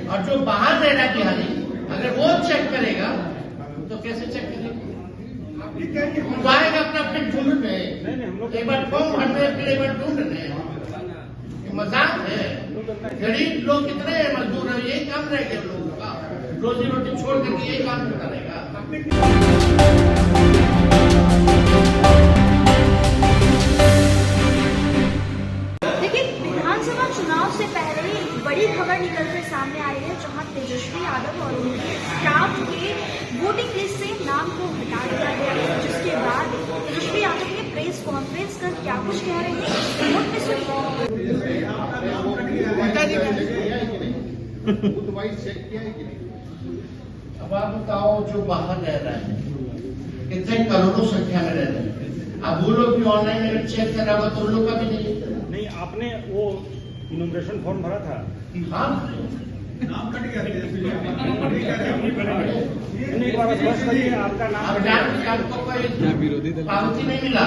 और जो बाहर रहना बिहारी अगर वो चेक करेगा तो कैसे चेक करेगा? वो आएगा अपना फिर ढूंढ रहे, एक बार फॉर्म भर रहे, फिर एक बार ढूंढ रहे हैं। मजाक है। गरीब लोग कितने मजदूर है, यही काम रह गया लोगों का, रोजी रोटी छोड़ करके यही काम करता रहेगा। चुनाव से पहले एक बड़ी खबर निकलकर सामने आई है, जहां तेजस्वी यादव और उनके स्टाफ के वोटिंग लिस्ट से नाम को हटा दिया गया है, जिसके बाद तेजस्वी यादव ने प्रेस कॉन्फ्रेंस कर क्या कुछ कह रहे हैं नोट में सुनिए। अब आप बताओ, जो बाहर रह रहा है कितने करोड़ों संख्या में रह रहे हैं, अब वो लोग भी ऑनलाइन अगर चेक करा हुआ तो उन लोग का भी नहीं। आपने वो इनोग्रेशन फॉर्म भरा था? हाँ, नाम कट गया। आपका नाम आपको कोई पावती नहीं मिला,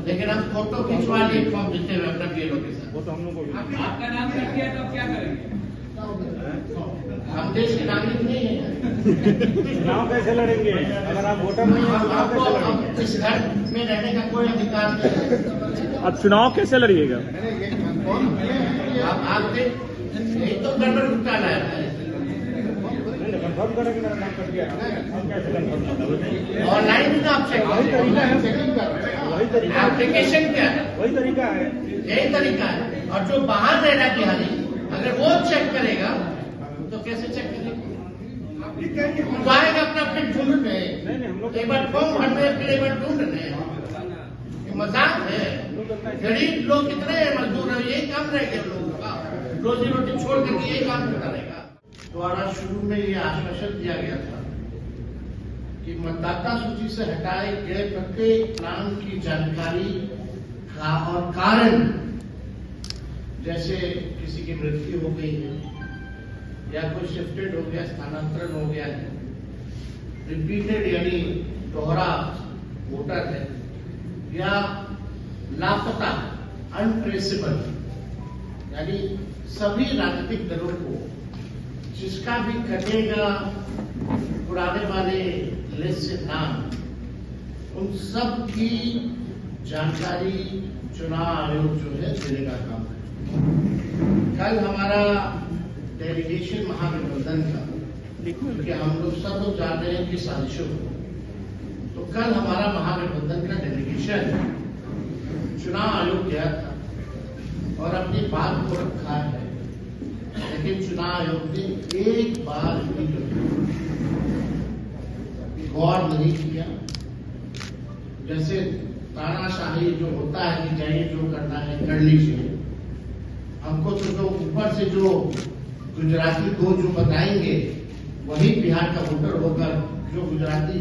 लेकिन हम फोटो खिंचवा लिए फॉर्म देते हुए अपना बीएलओ के साथ। वो तो हम लोग को आपका नाम कट गया तो क्या करेंगे? हम देश के नागरिक नहीं है। चुनाव कैसे लड़ेंगे अगर आप वोटर नहीं हैं? चुनाव कैसे लड़ेंगे? इस घर में रहने का कोई अधिकार नहीं। अब चुनाव कैसे लड़िएगा? आप यही तो गड़बड़ घोटाला है। कंफर्म करेंगे मेरा नाम कट गया, हम कैसे कंफर्म? ऑनलाइन भी तो आप चेक वही तरीका है, वही तरीका, एप्लीकेशन क्या है, वही तरीका है, यही तरीका है। और जो बाहर रहना बिहारी अगर वो चेक करेगा तो कैसे चेक करेगा? वो आएगा अपना फिर ढूंढ रहे, एक बार फॉर्म भर रहे, फिर एक बार ढूंढ रहे हैं। मजाक है। गरीब लोग कितने मजदूर है, यही काम रह गया लोगों का, रोजी रोटी छोड़ करके यही काम करता रहेगा। द्वारा शुरू में ये आश्वासन दिया गया था कि मतदाता सूची से हटाए गए प्रत्येक नाम की जानकारी का और कारण, जैसे किसी की मृत्यु हो गई है या कोई शिफ्टेड हो गया, स्थानांतरण हो गया है, रिपीटेड यानी दोहरा वोटर है, या लापता अनट्रेसेबल, यानी सभी राजनीतिक दलों को जिसका भी कटेगा पुराने वाले लिस्ट से नाम, उन सब की जानकारी चुनाव आयोग जो है देने का काम है। कल हमारा डेलीगेशन महागठबंधन का, क्योंकि हम लोग सब लोग जान रहे हैं कि साजिशों को, तो कल हमारा महागठबंधन का डेलीगेशन चुनाव आयोग गया था और अपनी बात को रखा है, लेकिन चुनाव आयोग ने एक बार भी गौर नहीं किया। जैसे तानाशाही जो होता है कि जाइए जो करना है कर लीजिए, हमको तो जो ऊपर से जो गुजराती दो जो बताएंगे वही बिहार का वोटर होकर, जो गुजराती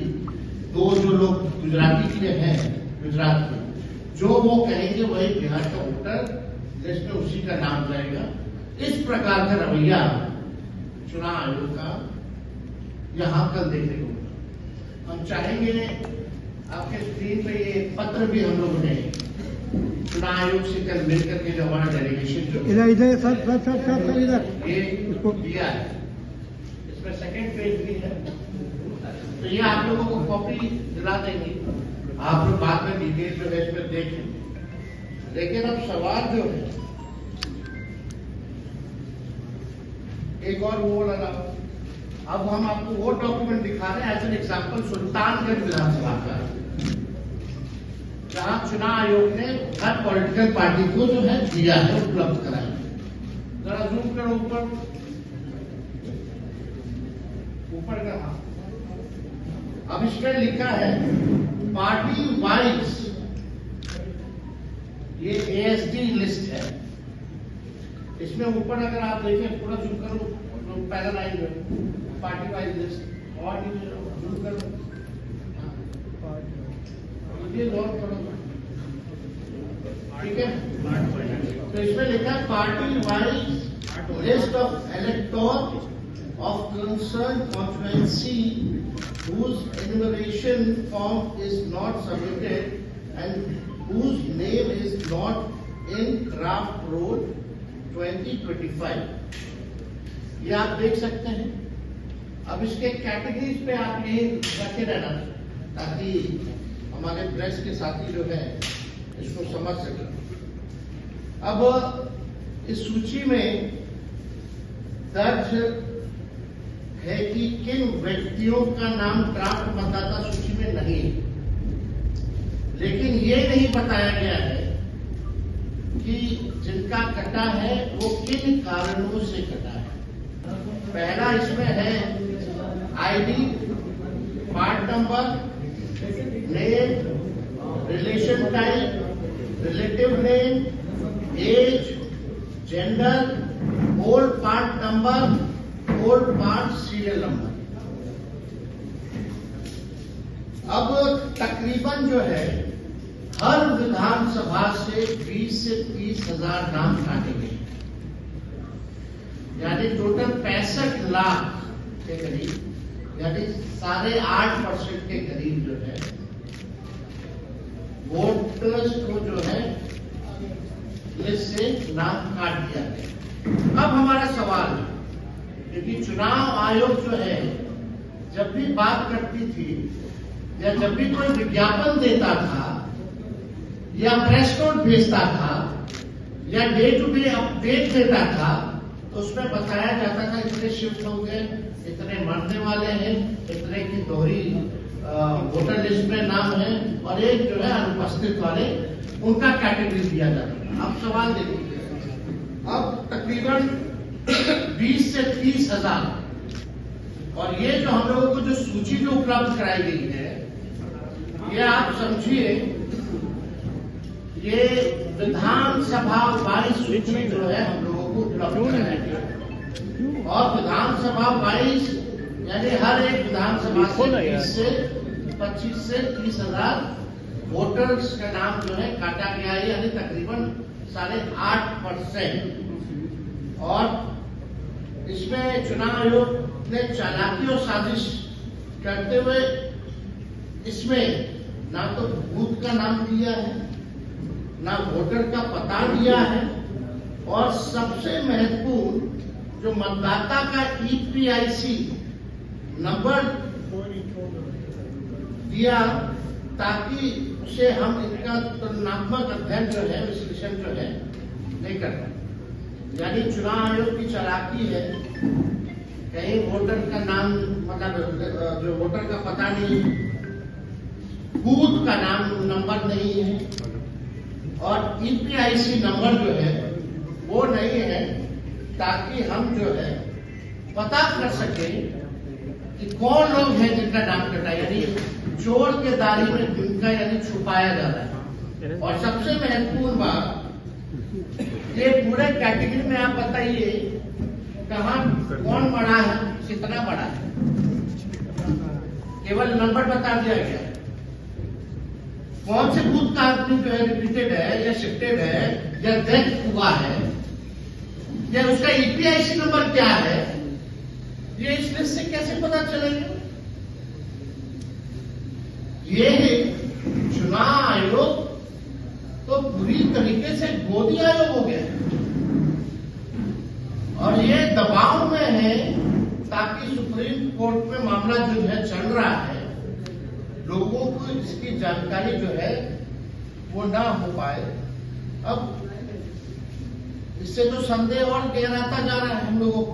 दो जो लोग गुजराती के लिए हैं गुजरात में, जो वो कहेंगे वही बिहार का वोटर लिस्ट में उसी का नाम जाएगा। इस प्रकार का रवैया चुनाव आयोग का यहां कल देखने को मिला। हम चाहेंगे, आपके स्क्रीन पे ये पत्र भी हम लोगों ने चुनाव आयोग से कल मिलकर के जो हमारा डेलीगेशन जो इधर सर इधर ये उसको दिया है, इसमें सेकेंड पेज भी है, तो ये आप लोगों को कॉपी दिला देंगे, आप लोग बाद में डिटेल जो है इसमें देखें। लेकिन अब सवाल जो है, एक और वो लगा, अब हम आपको वो डॉक्यूमेंट दिखा रहे हैं एज एन एग्जाम्पल सुल्तानगंज विधानसभा का, जहां चुनाव आयोग ने हर पॉलिटिकल पार्टी को जो है दिया है, उपलब्ध कराया। जरा जूम करो ऊपर का। अब इसमें लिखा है पार्टी वाइज, ये एएसडी लिस्ट है। इसमें ऊपर अगर आप देखें, पूरा जूम करो, पहला लाइन में पार्टी वाइज लिस्ट, और जूम करो, ये गौर करो, ठीक है। तो इसमें लिखा है party wise list of elector of concerned constituency whose enumeration form is not submitted and whose name is not in draft roll 2025. ये आप देख सकते हैं। अब इसके कैटेगरीज पे आप यही रखे रहना ताकि हमारे प्रेस के साथी जो है इसको समझ सके। अब इस सूची में दर्ज है कि किन व्यक्तियों का नाम ड्राफ्ट मतदाता सूची में नहीं है, लेकिन ये नहीं बताया गया है कि जिनका कटा है वो किन कारणों से कटा है। पहला इसमें है ID, part number, name, relation type, relative name, age, gender, old part number, old part serial number. अब तकरीबन जो है हर विधानसभा से 20 से 30 हजार नाम काटे गए, यानी टोटल 65 लाख के करीब, यानी 8.5% के करीब जो है वोटर्स को जो है लिस्ट से नाम काट दिया गया। अब हमारा सवाल है, क्योंकि चुनाव आयोग जो है जब भी बात करती थी या जब भी कोई विज्ञापन देता था या प्रेस नोट भेजता था या डे टू डे अपडेट देता था, तो उसमें बताया जाता था इतने शिफ्ट हो गए, इतने मरने वाले हैं, इतने की दोहरी वोटर लिस्ट में नाम है और एक जो है अनुपस्थित वाले, उनका कैटेगरी दिया जाता था। अब सवाल देखिए, अब तकरीबन 20 से 30 हजार, और ये जो हम लोगों को जो सूची जो उपलब्ध कराई गई है, ये आप समझिए ये विधानसभा वाइज सूची जो है हम लोगों को उपलब्ध कराई गई, और विधानसभा वाइज यानी हर एक विधानसभा से 25 से 30 हजार वोटर्स का नाम जो है काटा गया है, यानी तकरीबन 8.5%। और इसमें चुनाव आयोग ने चालाकी और साजिश करते हुए इसमें ना तो बूथ का नाम दिया है, ना वोटर का पता दिया है, और सबसे महत्वपूर्ण जो मतदाता का ईपीआईसी नंबर दिया, ताकि उसे हम इनका तुलनात्मक अध्ययन जो है, विश्लेषण जो है नहीं कर पाए। यानी चुनाव आयोग की चालाकी है, कहीं वोटर का नाम मतलब जो वोटर का पता नहीं, बूथ का नाम नंबर नहीं है, और ईपीआईसी नंबर जो है वो नहीं है, ताकि हम जो है पता कर सके कि कौन लोग हैं जिनका नाम कटा, यानी चोर के दारी में जिनका यानी छुपाया जा रहा है। और सबसे महत्वपूर्ण बात, ये पूरे कैटेगरी में आप बताइए कहां कौन बड़ा है, कितना बड़ा है, केवल नंबर बता दिया गया है। कौन से बूथ का आदमी जो है रिपीटेड है या शिफ्टेड है या डेथ हुआ है या उसका ईपीआईसी नंबर क्या है, ये इस लिस्ट से कैसे पता चलेगा? ये चुनाव आयोग तो पूरी तरीके से गोदी आयोग हो गया, और ये दबाव में है ताकि सुप्रीम कोर्ट में मामला जो है चल रहा है, लोगों को इसकी जानकारी जो है वो ना हो पाए। अब इससे तो संदेह और गहराता जा रहा है हम लोगों को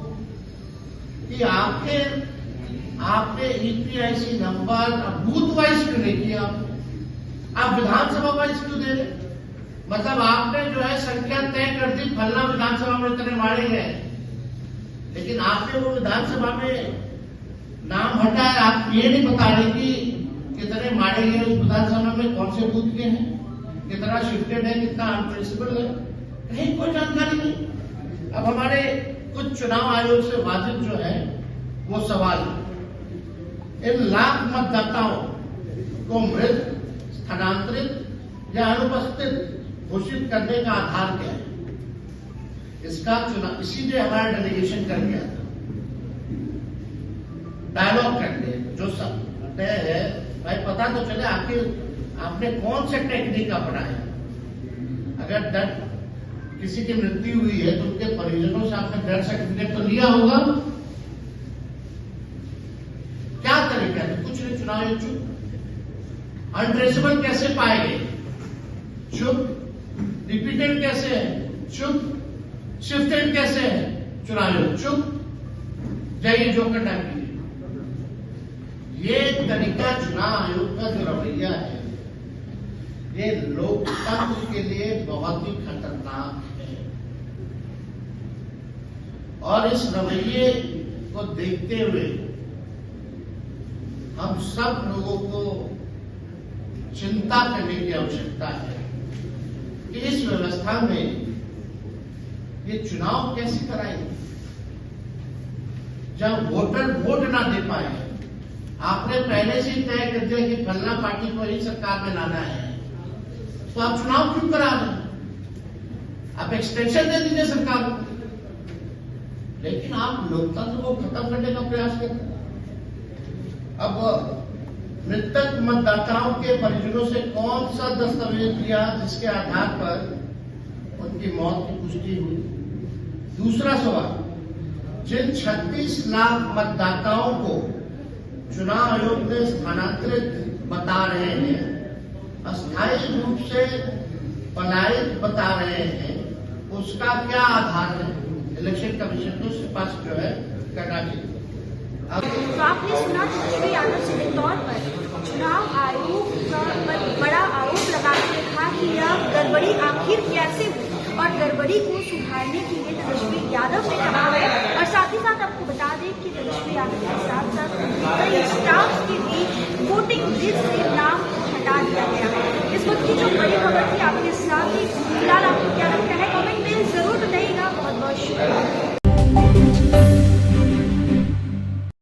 कि आपने ईपीआईसी नंबर बूथ वाइज क्यों नहीं किया, आप विधानसभा वाइज क्यों दे रहे? मतलब आपने जो है संख्या तय कर दी, फलना विधानसभा में इतने मारे गए, लेकिन आपने वो विधानसभा में नाम हटाया, आप ये नहीं बता रहे कि कितने मारे गए उस विधानसभा में, कौन से बूथ के हैं, कितना शिफ्टेड है, कितना अनप्रिंसिपल है, कहीं कोई जानकारी नहीं। अब हमारे कुछ चुनाव आयोग से वाजिब जो है वो सवाल, इन लाख मतदाताओं को मृत, स्थानांतरित या अनुपस्थित घोषित करने का आधार क्या है? इसका चुनाव इसीलिए हमारा डेलीगेशन कर गया था, डायलॉग करते जो सब तय है भाई, पता तो चले आखिर आपने कौन से टेक्निक अपनाया। अगर किसी की मृत्यु हुई है तो उनके परिजनों से आपने डेथ सर्टिफिकेट तो लिया होगा। क्या तरीका है? कुछ नहीं, चुनाव आयोग चुप। अनट्रेसेबल कैसे पाए गए? चुप। रिपीटेड कैसे है? चुप। शिफ्टेड कैसे है? चुनाव आयोग चुप। जाइए जो करना है कीजिए। ये तरीका चुनाव आयोग का जो रवैया है, ये लोकतंत्र के लिए बहुत ही खतरनाक है। और इस रवैये को देखते हुए हम सब लोगों को चिंता करने की आवश्यकता है कि इस व्यवस्था में ये चुनाव कैसे कराएंगे जब वोटर वोट ना दे पाए। आपने पहले से ही तय कर दिया कि फलना पार्टी को ही सरकार में लाना है, तो आप चुनाव क्यों करा रहे? आप एक्सटेंशन दे दीजिए सरकार को। लेकिन आप लोकतंत्र को खत्म करने का प्रयास करते हैं। अब मृतक मतदाताओं के परिजनों से कौन सा दस्तावेज लिया जिसके आधार पर उनकी मौत की पुष्टि हुई? दूसरा सवाल, जिन 36 लाख मतदाताओं को चुनाव आयोग में स्थानांतरित बता रहे हैं, अस्थायी रूप से पलायित बता रहे हैं, उसका क्या आधार है? इलेक्शन कमीशन को स्पष्ट जो है करना चाहिए। तो आपने सुना तेजस्वी यादव सीधे तौर पर चुनाव आयोग पर बड़ा आरोप लगाते कहा कि यह गड़बड़ी आखिर कैसे हुई, और गड़बड़ी को सुधारने के लिए तेजस्वी यादव ने कहा है। और साथ ही साथ आपको बता दें कि तेजस्वी यादव